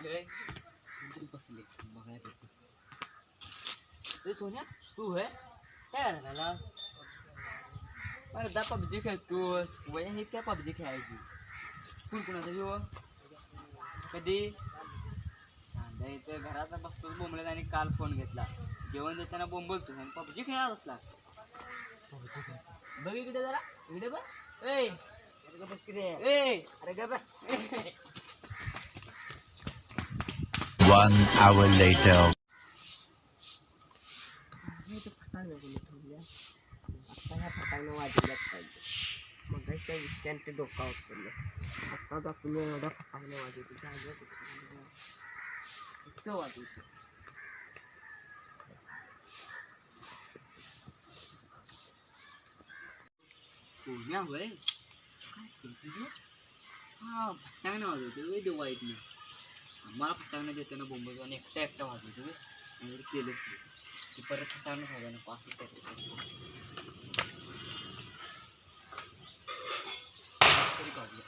लय बसले बघायला. ते सोन्या तू है काय करायला? अरे दा पबजी खेळतोस वय हे त्या पबजी खेळायची. कोण कोणाचा हो कधी इथं घरात बसतोच बोंबलत आणि काल फोन घेतला. जेवण देताना बोंबलतोस आणि पबजी खेळायला बसला. बघ इकडे जरा इकडे बघ. ए अरे बस की रे. ए अरे ग बस. 1 hour later. फटाकणं वाजवल्याच पाहिजे. मग त्या विषयात ते डोका उचललं. आता जातो मी एवढा फटाकणं वाजवतो इतकं वाजवतो. सोन्या होय काय करतो? हा फटाकणं वाजवतो दिवाळीत मी. आम्हाला फटाकणं देताना बोंबलतो आणि एकटा वाजवतो. केलंच नाही परत फटाकणं वाजवायला पाच तरी काढलं.